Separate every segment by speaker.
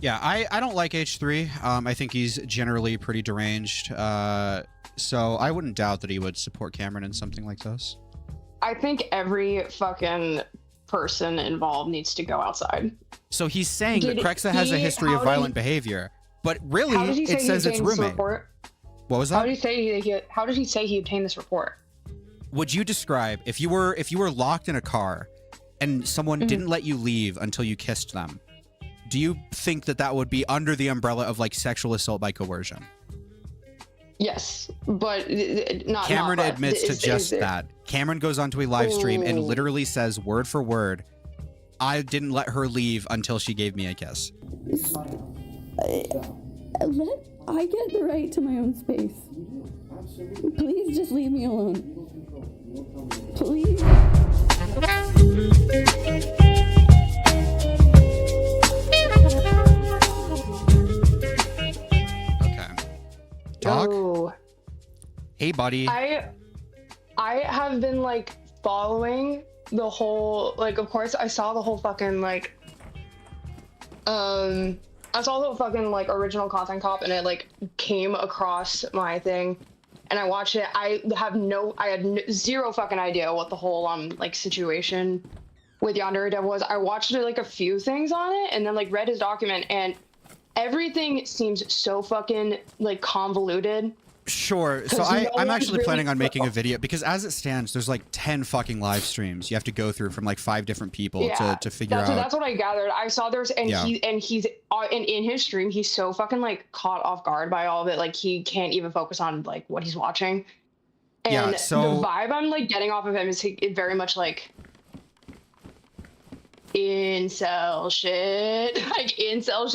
Speaker 1: Yeah, I don't like H3. I think he's generally pretty deranged. So I wouldn't doubt that he would support Cameron in something like this.
Speaker 2: I think every fucking person involved needs to go outside.
Speaker 1: So he's saying that Krexa has a history of violent behavior, but really it says it's roommate. What was that?
Speaker 2: How did he say he obtained this report?
Speaker 1: Would you describe if you were locked in a car and someone didn't let you leave until you kissed them? Do you think that that would be under the umbrella of like sexual assault by coercion?
Speaker 2: Yes, but not.
Speaker 1: Cameron admits to just that. Cameron goes onto a live stream and literally says word for word, "I didn't let her leave until she gave me a kiss."
Speaker 3: I get the right to my own space. Please just leave me alone. Please.
Speaker 1: Dog?
Speaker 2: Oh.
Speaker 1: Hey, buddy.
Speaker 2: I have been like following the whole, like, of course I saw the whole fucking like I saw the fucking like original Content Cop, and it like came across my thing and I watched it. I had zero fucking idea what the whole like situation with Yandere Dev was. I watched like a few things on it and then like read his document, and everything seems so fucking like convoluted.
Speaker 1: Sure. So I'm actually really planning on making a video, because as it stands, there's like 10 fucking live streams you have to go through from like 5 different people to figure out.
Speaker 2: That's what I gathered. I saw there's, and he's in his stream, he's so fucking like caught off guard by all of it. Like he can't even focus on like what he's watching. And so the vibe I'm like getting off of him is very much like incel shit, like incel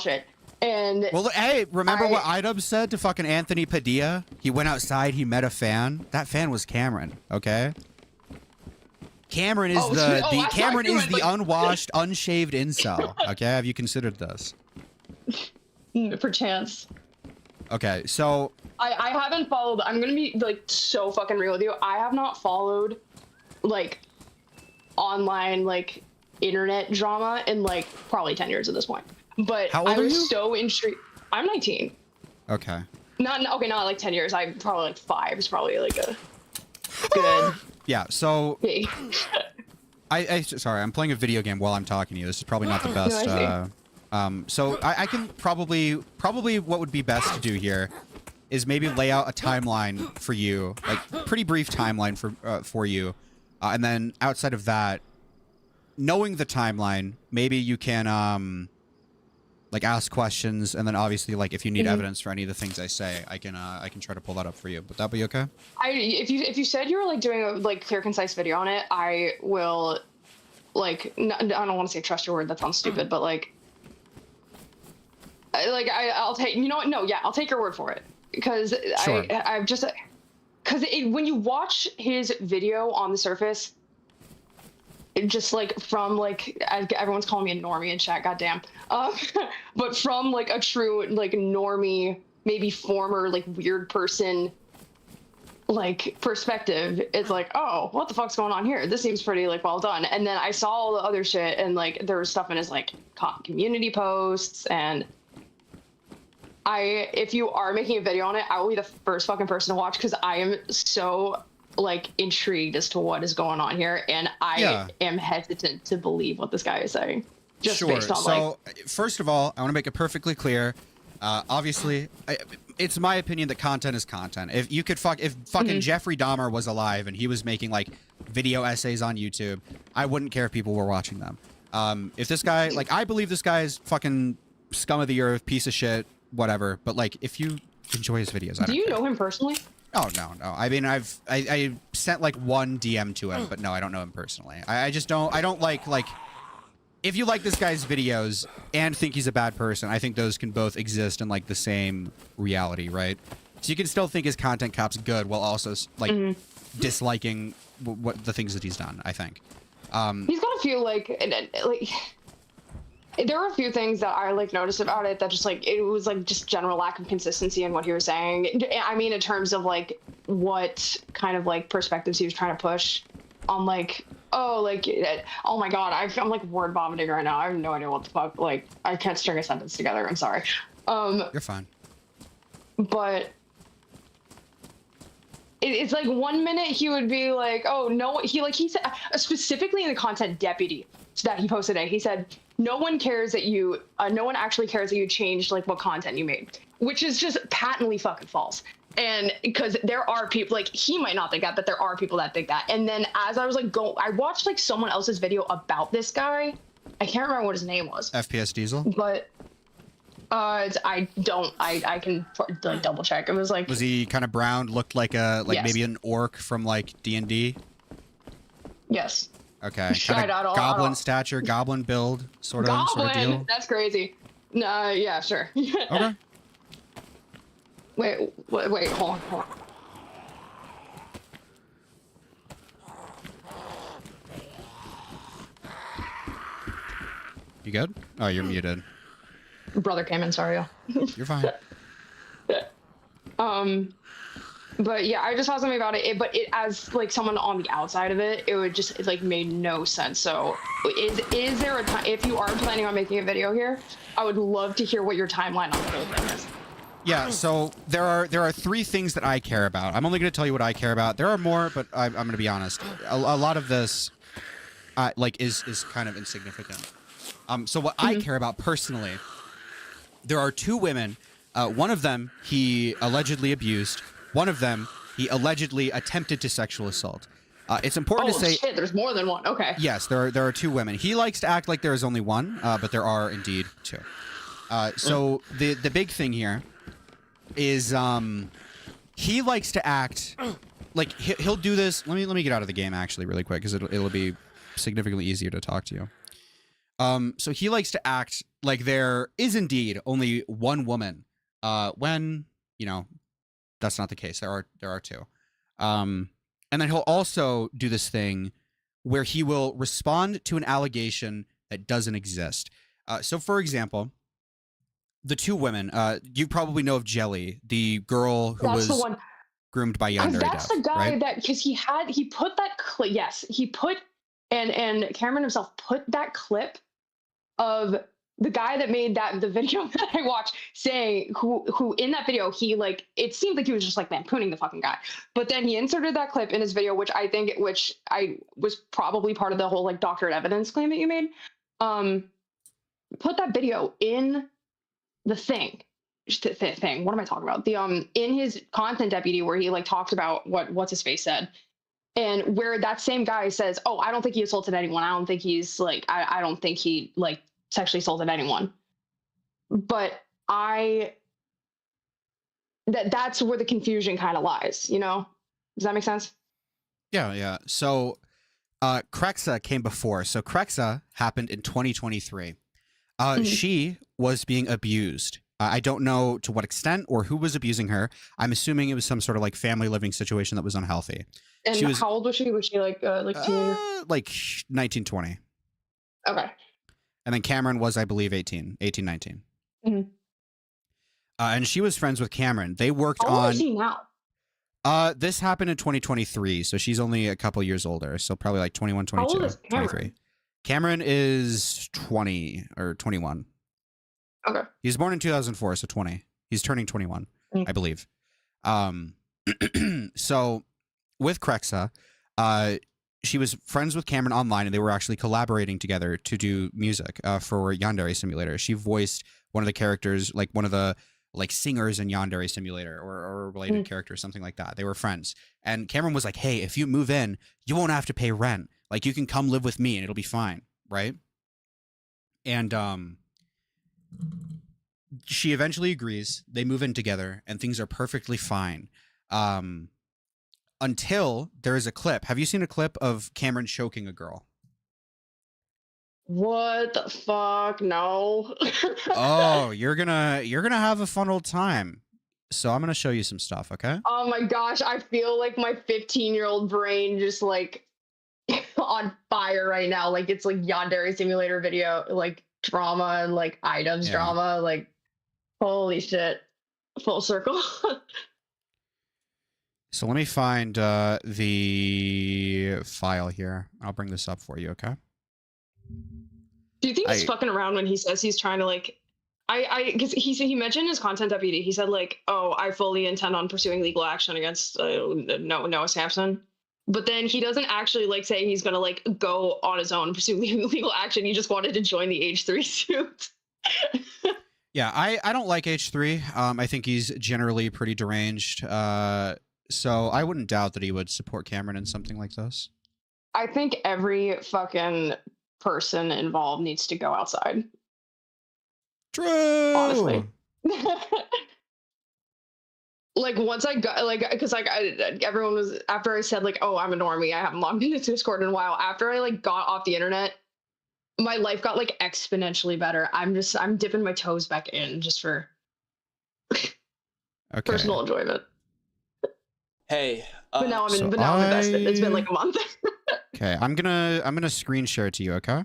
Speaker 2: shit. And
Speaker 1: well, hey, remember what iDub said to fucking Anthony Padilla? He went outside, he met a fan. That fan was Cameron, okay? Cameron is Cameron is the unwashed, unshaved incel. Okay, have you considered this?
Speaker 2: Perchance.
Speaker 1: Okay, so
Speaker 2: I haven't followed. I'm gonna be like so fucking real with you. I have not followed like online like internet drama in like probably 10 years at this point. But
Speaker 1: how old
Speaker 2: I
Speaker 1: are
Speaker 2: was
Speaker 1: you?
Speaker 2: so intrigued. I'm 19.
Speaker 1: Okay.
Speaker 2: Not like 10 years. I'm probably like 5 is probably like a good.
Speaker 1: Yeah. So sorry, I'm playing a video game while I'm talking to you. This is probably not the best.
Speaker 2: No,
Speaker 1: so I can probably what would be best to do here is maybe lay out a timeline for you, like pretty brief timeline for you, and then outside of that, knowing the timeline, maybe you can like ask questions, and then obviously like if you need evidence for any of the things I say, I can try to pull that up for you. Would that be okay?
Speaker 2: If you said you were like doing a like clear, concise video on it, I will like I don't want to say trust your word. That sounds stupid, but like I'll take, you know what? No, yeah, I'll take your word for it, because
Speaker 1: sure.
Speaker 2: I've just because when you watch his video on the surface, just like from like everyone's calling me a normie in chat, goddamn. But from like a true like normie, maybe former like weird person like perspective, it's like, oh, what the fuck's going on here? This seems pretty like well done. And then I saw all the other shit, and like there was stuff in his like community posts, and if you are making a video on it, I will be the first fucking person to watch, because I am so like intrigued as to what is going on here, and I am hesitant to believe what this guy is saying, just based on like.
Speaker 1: First of all, I want to make it perfectly clear. Obviously, it's my opinion that content is content. If you could if fucking Jeffrey Dahmer was alive and he was making like video essays on YouTube, I wouldn't care if people were watching them. If this guy, like, I believe this guy is fucking scum of the earth, piece of shit, whatever. But like, if you enjoy his videos,
Speaker 2: do you know him personally?
Speaker 1: Oh, no. I mean, I sent like one DM to him, but no, I don't know him personally. I don't like, if you like this guy's videos and think he's a bad person, I think those can both exist in like the same reality, right? So you can still think his content cop's good while also like disliking what the things that he's done, I think.
Speaker 2: He's got a few like there were a few things that I like noticed about it that just like it was like just general lack of consistency in what he was saying. I mean, in terms of like what kind of like perspectives he was trying to push on like oh, like, oh my God, I'm like word vomiting right now. I have no idea what the fuck. Like, I can't string a sentence together. I'm sorry.
Speaker 1: You're fine.
Speaker 2: But it's like 1 minute he would be like, oh no, he said specifically in the content deputy that he posted today, he said, no one cares that you, no one actually cares that you changed like what content you made, which is just patently fucking false. And because there are people, like, he might not think that, but there are people that think that. And then as I was like, I watched like someone else's video about this guy. I can't remember what his name was.
Speaker 1: FPS Diesel?
Speaker 2: But I can like double check. It was like,
Speaker 1: was he kind of brown, looked like a, like
Speaker 2: yes.
Speaker 1: maybe an orc from like D&D?
Speaker 2: Yes.
Speaker 1: Okay. Kind of goblin stature, goblin build, sort of deal.
Speaker 2: That's crazy. No, yeah, sure.
Speaker 1: Okay.
Speaker 2: Wait, hold on.
Speaker 1: You good? Oh, you're muted.
Speaker 2: Brother came in, sorry.
Speaker 1: You're fine.
Speaker 2: But yeah, I just saw something about it, but it, as like someone on the outside of it, it would just, it like made no sense. So is there a time, if you are planning on making a video here, I would love to hear what your timeline on the whole thing is.
Speaker 1: Yeah, so there are 3 things that I care about. I'm only going to tell you what I care about. There are more, but I'm going to be honest. A lot of this, like, is kind of insignificant. So what I care about personally, there are 2 women. One of them he allegedly abused. One of them he allegedly attempted to sexual assault. It's important to say.
Speaker 2: Oh shit! There's more than one. Okay.
Speaker 1: Yes, there are 2 women. He likes to act like there is only one, but there are indeed 2. So the big thing here is he likes to act like he'll do this. Let me get out of the game actually really quick because it'll be significantly easier to talk to you. So he likes to act like there is indeed only one woman when, you know, that's not the case. There are 2. And then he'll also do this thing where he will respond to an allegation that doesn't exist. So for example, the 2 women, you probably know of Jelly, the girl who was groomed by Yandere.
Speaker 2: That's the guy,
Speaker 1: right?
Speaker 2: that, because he put that clip. Yes, he put, and Cameron himself put that clip of the guy that made the video that I watched, saying who in that video, he, like, it seemed like he was just like lampooning the fucking guy, but then he inserted that clip in his video, which I was probably part of the whole like doctored evidence claim that you made. Put that video in the thing. What am I talking about? In his content deputy, where he like talks about what's his face said, and where that same guy says, oh, I don't think he assaulted anyone. I don't think he's like, I don't think he like sexually assaulted anyone. But that's where the confusion kind of lies, you know? Does that make sense?
Speaker 1: Yeah. So Krexa came before. So Krexa happened in 2023. She was being abused. I don't know to what extent or who was abusing her. I'm assuming it was some sort of like family living situation that was unhealthy.
Speaker 2: And how old was she? Was she like teenager?
Speaker 1: Like 19, 20.
Speaker 2: Okay.
Speaker 1: And then Cameron was, I believe, 18, 19.
Speaker 2: Mm-hmm.
Speaker 1: And she was friends with Cameron. They worked on.
Speaker 2: How old is she now?
Speaker 1: This happened in 2023, so she's only a couple years older. So probably like 21, 22,
Speaker 2: how old is Cameron?
Speaker 1: 23. Cameron is 20 or 21.
Speaker 2: Okay.
Speaker 1: He was born in 2004, so 20. He's turning 21, I believe. So with Krexa, she was friends with Cameron online, and they were actually collaborating together to do music for Yandere Simulator. She voiced one of the characters, like one of the like singers in Yandere Simulator, or a related character, something like that. They were friends. And Cameron was like, hey, if you move in, you won't have to pay rent. Like, you can come live with me and it'll be fine, right? And she eventually agrees. They move in together and things are perfectly fine. Until there is a clip. Have you seen a clip of Cameron choking a girl?
Speaker 2: What the fuck? No.
Speaker 1: Oh, you're gonna have a fun old time. So I'm gonna show you some stuff, okay?
Speaker 2: Oh my gosh, I feel like my 15-year-old brain just like on fire right now. Like it's like Yandere Simulator video, like drama and like items drama. Like holy shit, full circle.
Speaker 1: So let me find the file here. I'll bring this up for you, okay?
Speaker 2: Do you think he's fucking around when he says he's trying to like? Because he mentioned his content deputy. He said like, "Oh, I fully intend on pursuing legal action against Noah Sampson." But then he doesn't actually like say he's gonna like go on his own and pursue legal action. He just wanted to join the H3 suit.
Speaker 1: Yeah, I don't like H3. I think he's generally pretty deranged. So I wouldn't doubt that he would support Cameron in something like this.
Speaker 2: I think every fucking person involved needs to go outside.
Speaker 1: True.
Speaker 2: Honestly. Like once I got like, because like everyone was, after I said like, oh, I'm a normie, I haven't logged into Discord in a while. After I like got off the internet, my life got like exponentially better. I'm dipping my toes back in just for personal enjoyment.
Speaker 4: Hey,
Speaker 2: but now I'm invested. It's been like a month.
Speaker 1: Okay, I'm gonna screen share it to you. Okay.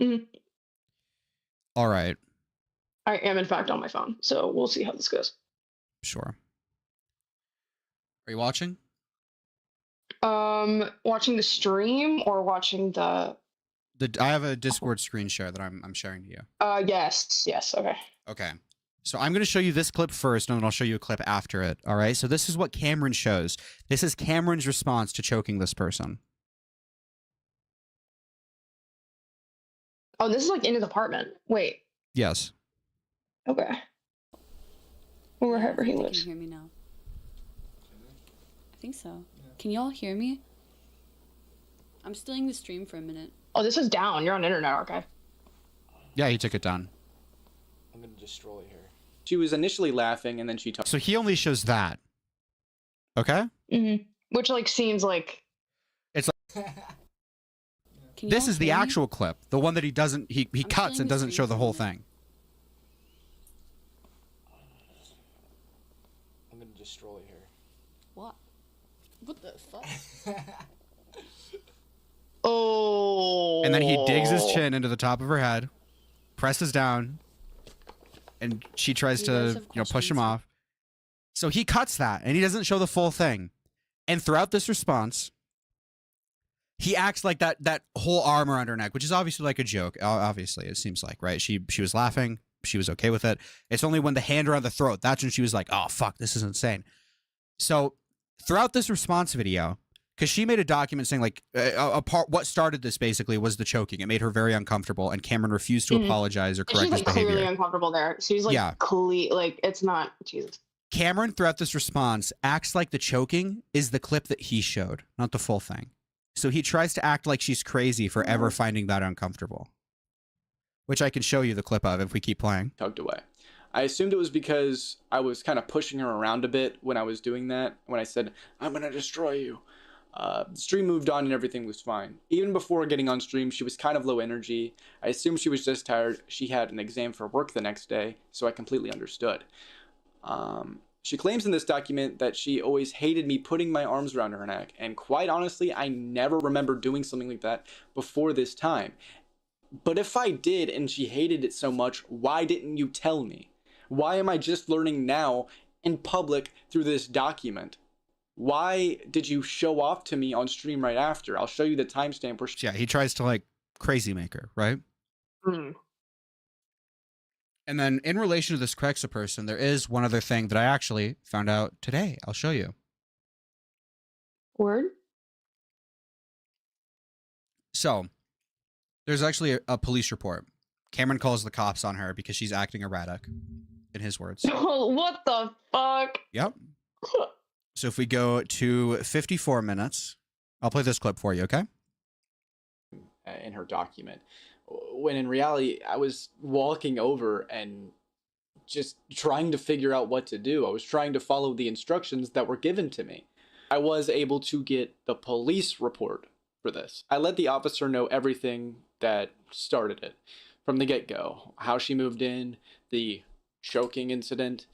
Speaker 2: Mm-hmm.
Speaker 1: All right.
Speaker 2: I am in fact on my phone, so we'll see how this goes.
Speaker 1: Sure. Are you watching?
Speaker 2: Watching the stream or watching the.
Speaker 1: I have a Discord screen share that I'm sharing to you.
Speaker 2: Yes, okay.
Speaker 1: Okay. So I'm going to show you this clip first, and then I'll show you a clip after it. All right. So this is what Cameron shows. This is Cameron's response to choking this person.
Speaker 2: Oh, this is like in his apartment. Wait.
Speaker 1: Yes.
Speaker 2: Okay. Or wherever he lives.
Speaker 3: Can you hear me now? I think so. Yeah. Can y'all hear me? I'm stealing the stream for a minute.
Speaker 2: Oh, this is down. You're on Internet Archive.
Speaker 1: Yeah, he took it down.
Speaker 4: I'm gonna destroy her. She was initially laughing, and then she talked.
Speaker 1: So he only shows that. Okay.
Speaker 2: Mm-hmm. Which like seems like.
Speaker 1: It's like. This is the actual clip, the one that he doesn't. He cuts and doesn't show the whole thing.
Speaker 4: I'm gonna destroy her.
Speaker 3: What? What the fuck?
Speaker 2: Oh.
Speaker 1: And then he digs his chin into the top of her head, presses down, and she tries to, push him off. So he cuts that, and he doesn't show the full thing. And throughout this response, he acts like that whole arm around her neck, which is obviously like a joke. Obviously, it seems like, right? She was laughing. She was okay with it. It's only when the hand around the throat, that's when she was like, oh, fuck, this is insane. So throughout this response video, because she made a document saying like what started this basically was the choking. It made her very uncomfortable, and Cameron refused to apologize or correct his behavior.
Speaker 2: She's clearly uncomfortable there. She's like, like it's not Jesus.
Speaker 1: Cameron throughout this response acts like the choking is the clip that he showed, not the full thing. So he tries to act like she's crazy for ever finding that uncomfortable, which I can show you the clip of if we keep playing.
Speaker 4: Tugged away. I assumed it was because I was kind of pushing her around a bit when I was doing that. When I said, I'm going to destroy you. The stream moved on and everything was fine. Even before getting on stream, she was kind of low energy. I assumed she was just tired. She had an exam for work the next day, so I completely understood. She claims in this document that she always hated me putting my arms around her neck, and quite honestly, I never remember doing something like that before this time. But if I did and she hated it so much, why didn't you tell me? Why am I just learning now in public through this document? Why did you show off to me on stream right after? I'll show you the timestamp where
Speaker 1: he tries to like crazy make her, right?
Speaker 2: Mm.
Speaker 1: And then in relation to this Krexa person, there is one other thing that I actually found out today. I'll show you.
Speaker 2: Word?
Speaker 1: So there's actually a police report. Cameron calls the cops on her because she's acting erratic, in his words.
Speaker 2: What the fuck?
Speaker 1: Yep. So if we go to 54 minutes, I'll play this clip for you, okay?
Speaker 4: In her document. When in reality, I was walking over and just trying to figure out what to do. I was trying to follow the instructions that were given to me. I was able to get the police report for this. I let the officer know everything that started it from the get-go. How she moved in, the choking incident.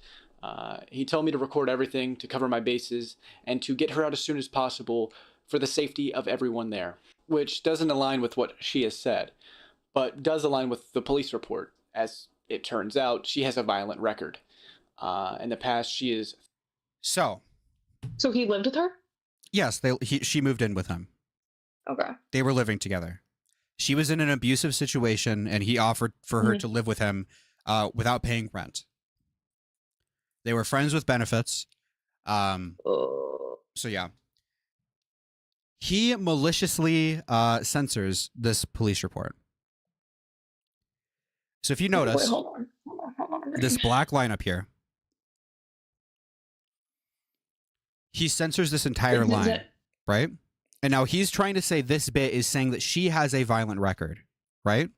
Speaker 4: He told me to record everything to cover my bases and to get her out as soon as possible for the safety of everyone there, which doesn't align with what she has said, but does align with the police report. As it turns out, she has a violent record. In the past, she is...
Speaker 1: So,
Speaker 2: So he lived with her?
Speaker 1: Yes, she moved in with him.
Speaker 2: Okay.
Speaker 1: They were living together. She was in an abusive situation, and he offered for her to live with him without paying rent. They were friends with benefits. So yeah. He maliciously censors this police report. So if you notice,
Speaker 2: Wait, hold on.
Speaker 1: this black line up here, he censors this entire line, right? And now he's trying to say this bit is saying that she has a violent record, right?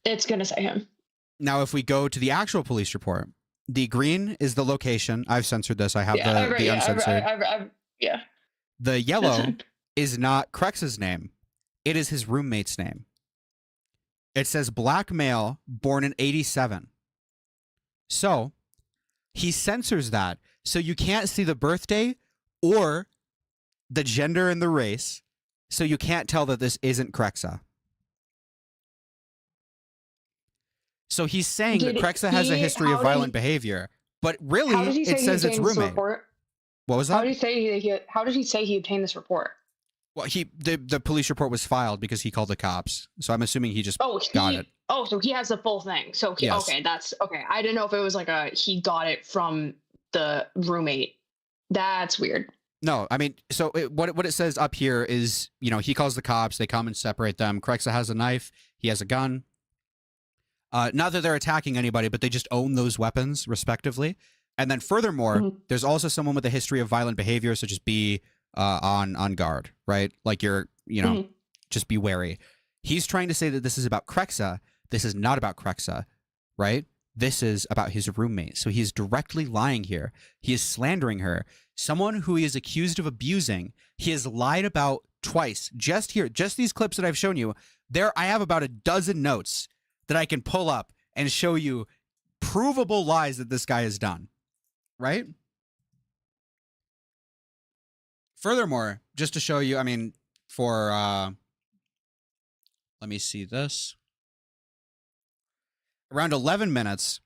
Speaker 2: It's going to say him.
Speaker 1: Now, if we go to the actual police report, the green is the location. I've censored this. I have the uncensored.
Speaker 2: Yeah.
Speaker 1: The yellow is not Crex's name. It is his roommate's name. It says black male, born in 87. So he censors that. So you can't see the birthday or the gender and the race. So you can't tell that this isn't Crexa. So he's saying that Crexa has a history of violent behavior, but really it says it's roommate. What was that?
Speaker 2: How did he say he obtained this report?
Speaker 1: Well, the police report was filed because he called the cops. So I'm assuming he just got it.
Speaker 2: Oh, so he has the full thing. So
Speaker 1: yes.
Speaker 2: Okay, that's okay. I didn't know if it was like he got it from the roommate. That's weird.
Speaker 1: No, I mean, so what it says up here is, he calls the cops. They come and separate them. Crexa has a knife. He has a gun. Not that they're attacking anybody, but they just own those weapons respectively. And then furthermore, there's also someone with a history of violent behavior, so just be on guard, right? Like just be wary. He's trying to say that this is about Crexa. This is not about Crexa, right? This is about his roommate. So he's directly lying here. He is slandering her. Someone who he is accused of abusing, he has lied about twice. Just these clips that I've shown you. I have about a dozen notes that I can pull up and show you provable lies that this guy has done, right? Furthermore, just to show you, I mean, let me see this. Around 11 minutes,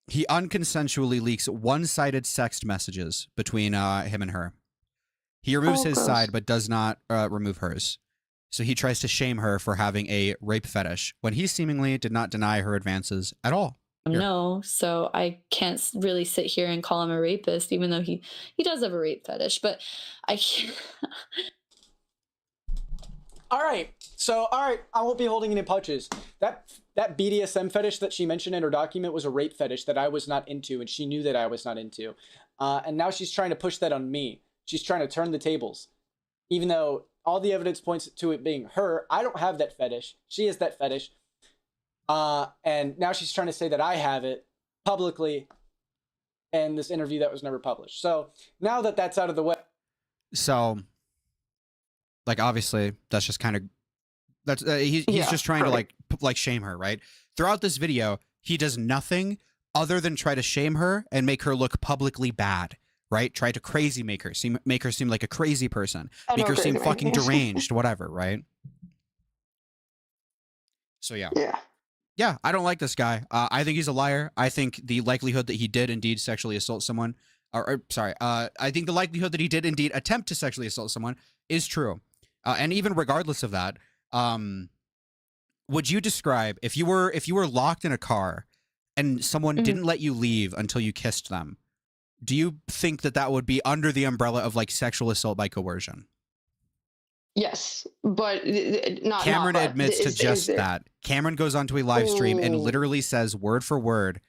Speaker 1: he unconsensually leaks one-sided sext messages between him and her. He removes his side, but does not remove hers. So he tries to shame her for having a rape fetish, when he seemingly did not deny her advances at all.
Speaker 3: No, so I can't really sit here and call him a rapist, even though he does have a rape fetish, but I can't.
Speaker 4: All right, I won't be holding any punches. That BDSM fetish that she mentioned in her document was a rape fetish that I was not into, and she knew that I was not into. And now she's trying to push that on me. She's trying to turn the tables. Even though all the evidence points to it being her, I don't have that fetish. She has that fetish. And now she's trying to say that I have it publicly in this interview that was never published. So now that that's out of the way.
Speaker 1: So, like, obviously, that's just kind of, he's just trying to like shame her, right? Throughout this video, he does nothing other than try to shame her and make her look publicly bad, right? Try to crazy make her seem like a crazy person, make her seem fucking deranged, whatever, right? So yeah, I don't like this guy. I think he's a liar. I think the likelihood that he did indeed sexually assault someone, I think the likelihood that he did indeed attempt to sexually assault someone is true. And even regardless of that, would you describe, if you were locked in a car and someone didn't let you leave until you kissed them, do you think that would be under the umbrella of like sexual assault by coercion?
Speaker 2: Yes, but not.
Speaker 1: Cameron admits to just that. Cameron goes onto a live stream and literally says word for word,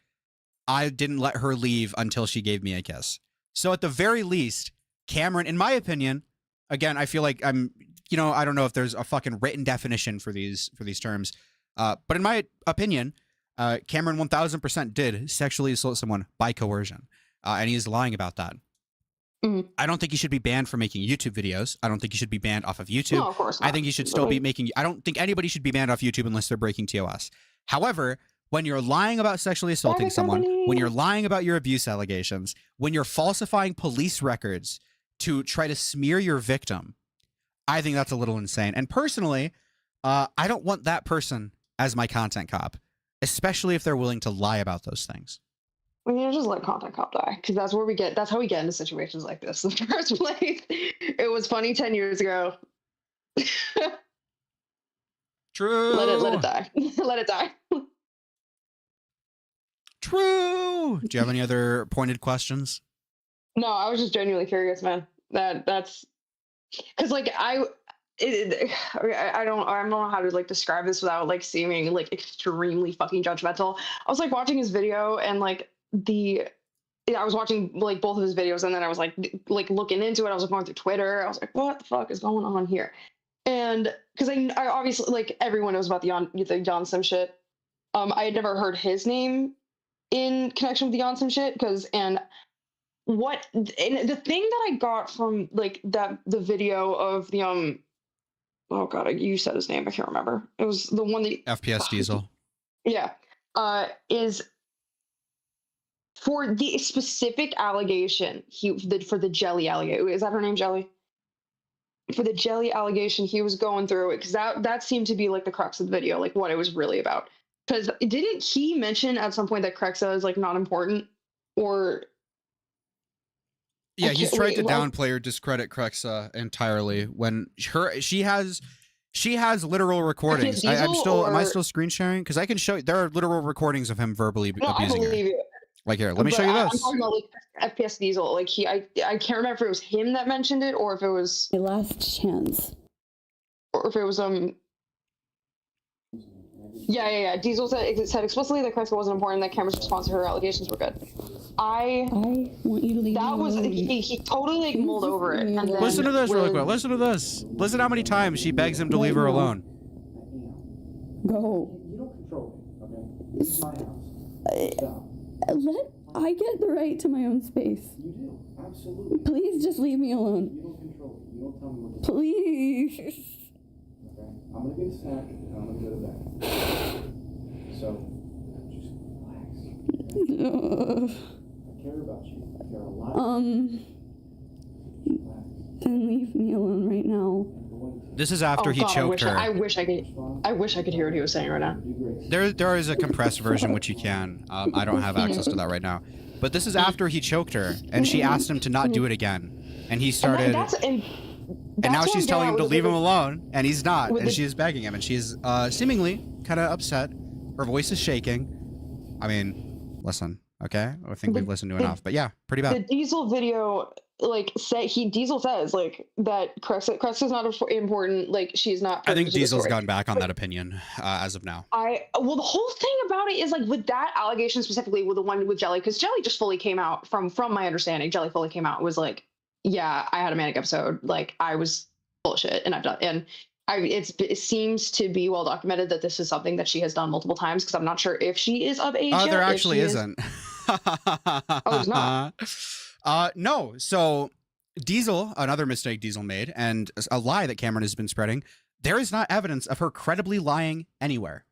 Speaker 1: I didn't let her leave until she gave me a kiss. So at the very least, Cameron, in my opinion, again, I feel like I don't know if there's a fucking written definition for these terms. But in my opinion, Cameron 1000% did sexually assault someone by coercion. And he is lying about that. I don't think he should be banned from making YouTube videos. I don't think he should be banned off of YouTube.
Speaker 2: No, of course not.
Speaker 1: I think he should still be making, I don't think anybody should be banned off YouTube unless they're breaking TOS. However, when you're lying about sexually assaulting someone, when you're lying about your abuse allegations, when you're falsifying police records to try to smear your victim, I think that's a little insane. And personally, I don't want that person as my content cop, especially if they're willing to lie about those things.
Speaker 2: We need to just let content cop die, because that's where we get. That's how we get into situations like this in the first place. It was funny 10 years ago.
Speaker 1: True.
Speaker 2: Let it die. Let it die.
Speaker 1: True. Do you have any other pointed questions?
Speaker 2: No, I was just genuinely curious, man. That's because like I don't know how to like describe this without like seeming like extremely fucking judgmental. I was like watching his video and like I was watching like both of his videos and then I was like looking into it. I was like going through Twitter. I was like, what the fuck is going on here? And because I obviously like everyone knows about the Jan Sim shit. I had never heard his name in connection with the Jan Sim shit and the thing that I got from like the video of the oh god, you said his name, I can't remember. It was the one that
Speaker 1: FPS Diesel.
Speaker 2: Yeah. Is for the specific allegation for the jelly allegation. Is that her name, Jelly? For the jelly allegation he was going through it, because that seemed to be like the crux of the video, like what it was really about. Because didn't he mention at some point that Crexa is like not important? Or
Speaker 1: yeah, he's tried to downplay or discredit Crexa entirely when she has literal recordings. Am I still screen sharing? Because I can show you, there are literal recordings of him verbally abusing her. You. Like here, let me show you this.
Speaker 2: I'm talking about like FPS Diesel. Like I can't remember if it was him that mentioned it or if it was
Speaker 3: My last chance.
Speaker 2: or if it was Yeah. Diesel said explicitly that Crexa wasn't important. That Cameron's response to her allegations were good. I want you to leave. That was he totally like mulled over it. And
Speaker 1: listen to this really quick. Listen to this. Listen how many times she begs him to leave her alone.
Speaker 3: Go.
Speaker 5: You don't control me, okay? This is my house.
Speaker 3: I get the right to my own space.
Speaker 5: You do, absolutely.
Speaker 3: Please just leave me alone.
Speaker 5: You don't control me. You don't tell me what to do.
Speaker 3: Please.
Speaker 5: Okay? I'm gonna get a snack and I'm gonna go to bed. So, just relax. I care about you. I care a lot.
Speaker 3: Then leave me alone right now.
Speaker 1: This is after he choked her.
Speaker 2: I wish I could hear what he was saying right now.
Speaker 1: There is a compressed version which you can. I don't have access to that right now. But this is after he choked her, and she asked him to not do it again, and he started. And now she's telling him to leave him alone, and he's not, and she's begging him, and she's seemingly kind of upset. Her voice is shaking. I mean, listen, okay? I think we've listened to enough, but yeah, pretty bad.
Speaker 2: The Diesel video, like, Diesel says, like, that Crexa is not important, like, she's not.
Speaker 1: I think Diesel's gone back on that opinion as of now.
Speaker 2: Well, the whole thing about it is, like, with that allegation specifically, with the one with Jelly, because Jelly just fully came out, from my understanding, Jelly fully came out, was like, yeah, I had a manic episode, like, I was bullshit, and I've done, and it seems to be well documented that this is something that she has done multiple times, because I'm not sure if she is of age yet.
Speaker 1: There actually isn't.
Speaker 2: Oh, there's not?
Speaker 1: No. So Diesel, another mistake Diesel made, and a lie that Cameron has been spreading, there is not evidence of her credibly lying anywhere.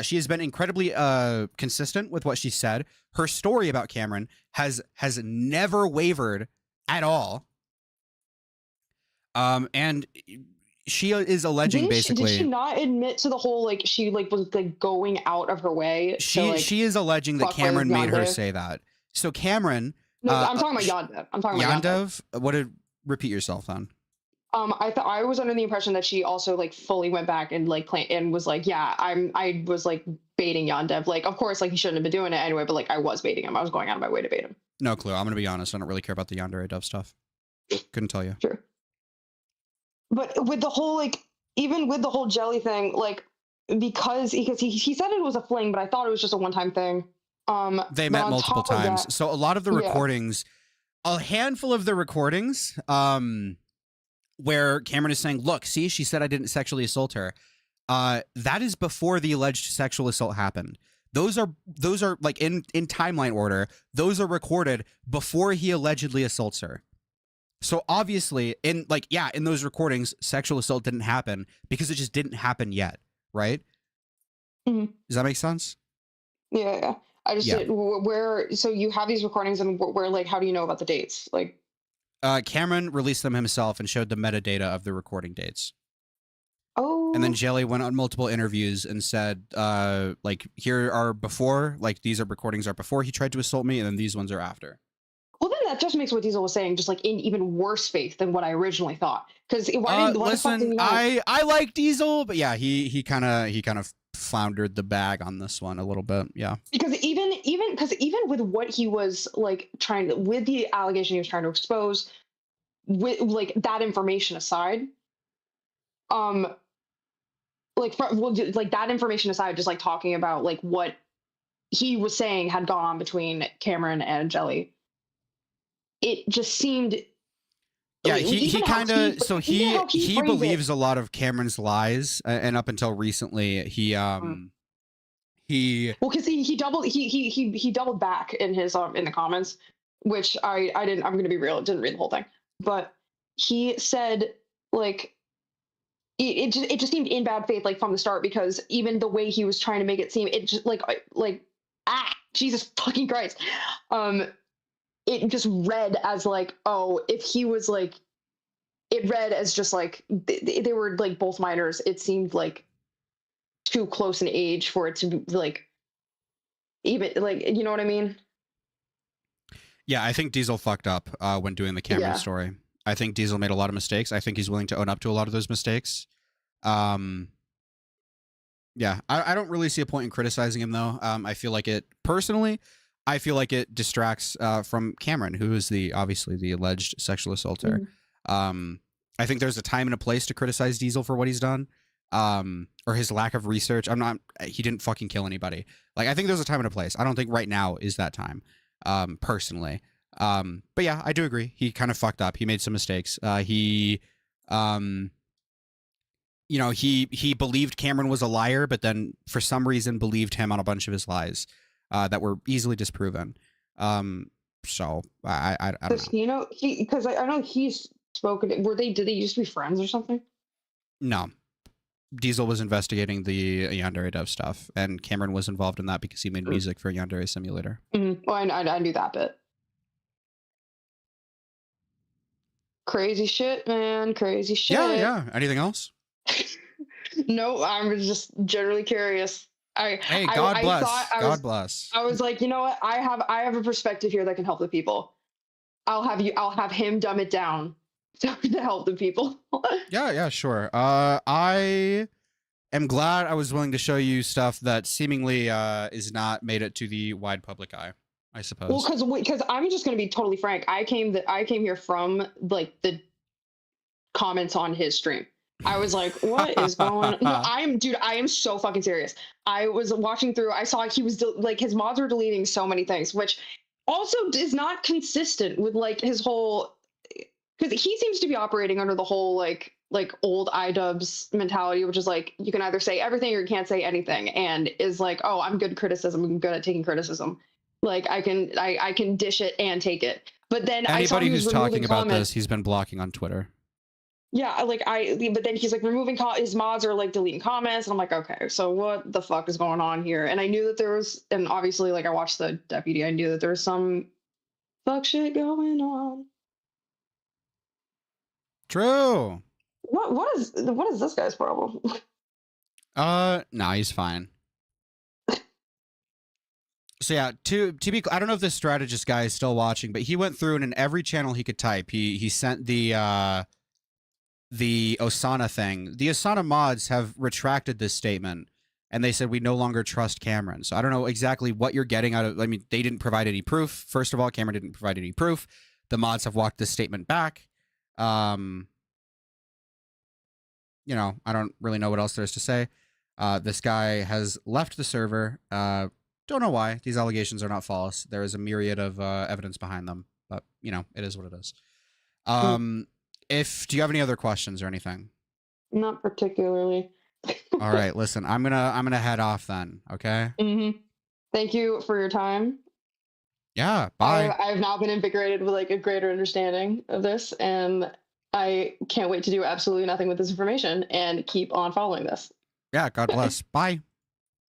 Speaker 1: She has been incredibly consistent with what she said. Her story about Cameron has never wavered at all. And she is alleging basically.
Speaker 2: Did she not admit to the whole, like, she like was like going out of her way?
Speaker 1: She is alleging that Cameron made her say that. So Cameron.
Speaker 2: No, I'm talking about Yandev. I'm talking about
Speaker 1: Yandev. What did repeat yourself then?
Speaker 2: I was under the impression that she also like fully went back and like and was like, yeah, I was like baiting Yandev. Like, of course, like he shouldn't have been doing it anyway, but like I was baiting him. I was going out of my way to bait him.
Speaker 1: No clue. I'm gonna be honest. I don't really care about the Yandere Dove stuff. Couldn't tell you.
Speaker 2: Sure. But with the whole, like, even with the whole Jelly thing, like, because he said it was a fling, but I thought it was just a one-time thing.
Speaker 1: They met multiple times. So a lot of the recordings, a handful of the recordings, where Cameron is saying, look, see, she said I didn't sexually assault her. That is before the alleged sexual assault happened. Those are like in timeline order. Those are recorded before he allegedly assaults her. So obviously in those recordings, sexual assault didn't happen because it just didn't happen yet. Right.
Speaker 2: Mm-hmm.
Speaker 1: Does that make sense?
Speaker 2: Yeah. I just so you have these recordings and where, like, how do you know about the dates? Like,
Speaker 1: Cameron released them himself and showed the metadata of the recording dates.
Speaker 2: Oh,
Speaker 1: And then Jelly went on multiple interviews and said, like, here are before, like, these are recordings are before he tried to assault me, and then these ones are after.
Speaker 2: Well, then that just makes what Diesel was saying just like in even worse faith than what I originally thought. Because why
Speaker 1: listen, I like Diesel, but yeah, he kind of floundered the bag on this one a little bit. Yeah.
Speaker 2: Because even with what he was like trying to, with the allegation he was trying to expose, with like that information aside, like that information aside, just like talking about like what he was saying had gone on between Cameron and Jelly, it just seemed.
Speaker 1: Yeah,
Speaker 2: like,
Speaker 1: he kind of he believes
Speaker 2: it.
Speaker 1: a lot of Cameron's lies, and up until recently, he
Speaker 2: well, because he doubled back in his in the comments, which I didn't. I'm gonna be real, didn't read the whole thing, but he said like it just seemed in bad faith like from the start, because even the way he was trying to make it seem, it just like Jesus fucking Christ, it just read as like, oh, if he was like, it read as just like they were like both minors. It seemed like too close in age for it to be like, even like, you know what I mean?
Speaker 1: Yeah, I think Diesel fucked up when doing the Cameron story. I think Diesel made a lot of mistakes. I think he's willing to own up to a lot of those mistakes. Yeah, I don't really see a point in criticizing him, though. I feel like it, personally, I feel like it distracts from Cameron, who is obviously the alleged sexual assaulter. I think there's a time and a place to criticize Diesel for what he's done, or his lack of research. He didn't fucking kill anybody. Like, I think there's a time and a place. I don't think right now is that time, personally. But yeah, I do agree. He kind of fucked up. He made some mistakes. He believed Cameron was a liar, but then for some reason believed him on a bunch of his lies that were easily disproven. So I don't know.
Speaker 2: You know, because I know he's spoken. Did they used to be friends or something?
Speaker 1: No. Diesel was investigating the Yandere Dev stuff, and Cameron was involved in that because he made music for Yandere Simulator.
Speaker 2: Well, I knew that bit. Crazy shit, man. Crazy shit.
Speaker 1: Yeah. Anything else?
Speaker 2: No, I'm just generally curious.
Speaker 1: Hey, God bless. God bless.
Speaker 2: I was like, you know what? I have a perspective here that can help the people. I'll have him dumb it down to help the people.
Speaker 1: Yeah, sure. I am glad I was willing to show you stuff that seemingly is not made it to the wide public eye, I suppose.
Speaker 2: Well, because I'm just going to be totally frank. I came here from like the comments on his stream. I was like, what is going on? No, I am so fucking serious. I was watching through, I saw he was like, his mods were deleting so many things, which also is not consistent with like his whole, because he seems to be operating under the whole like old iDubbbz mentality, which is like, you can either say everything or you can't say anything, and is like, oh, I'm good at criticism. I'm good at taking criticism. Like I can dish it and take it. But then
Speaker 1: anybody who's talking about this, he's been blocking on Twitter.
Speaker 2: Yeah, but then he's like removing his mods are like deleting comments, and I'm like, okay, so what the fuck is going on here? And I knew that there was, and obviously, like I watched the deputy, I knew that there was some fuck shit going on.
Speaker 1: True.
Speaker 2: What is this guy's problem?
Speaker 1: Nah, he's fine. So yeah, to be, I don't know if this strategist guy is still watching, but he went through and in every channel he could type, he sent the Osana thing. The Osana mods have retracted this statement, and they said we no longer trust Cameron. So I don't know exactly what you're getting out of. I mean, they didn't provide any proof. First of all, Cameron didn't provide any proof. The mods have walked this statement back. You know, I don't really know what else there's to say. This guy has left the server. Don't know why. These allegations are not false. There is a myriad of evidence behind them, but you know, it is what it is. Do you have any other questions or anything?
Speaker 2: Not particularly.
Speaker 1: All right, listen, I'm gonna head off then. Okay.
Speaker 2: Thank you for your time.
Speaker 1: Yeah. Bye.
Speaker 2: I've now been invigorated with like a greater understanding of this, and I can't wait to do absolutely nothing with this information and keep on following this.
Speaker 1: Yeah. God bless. Bye.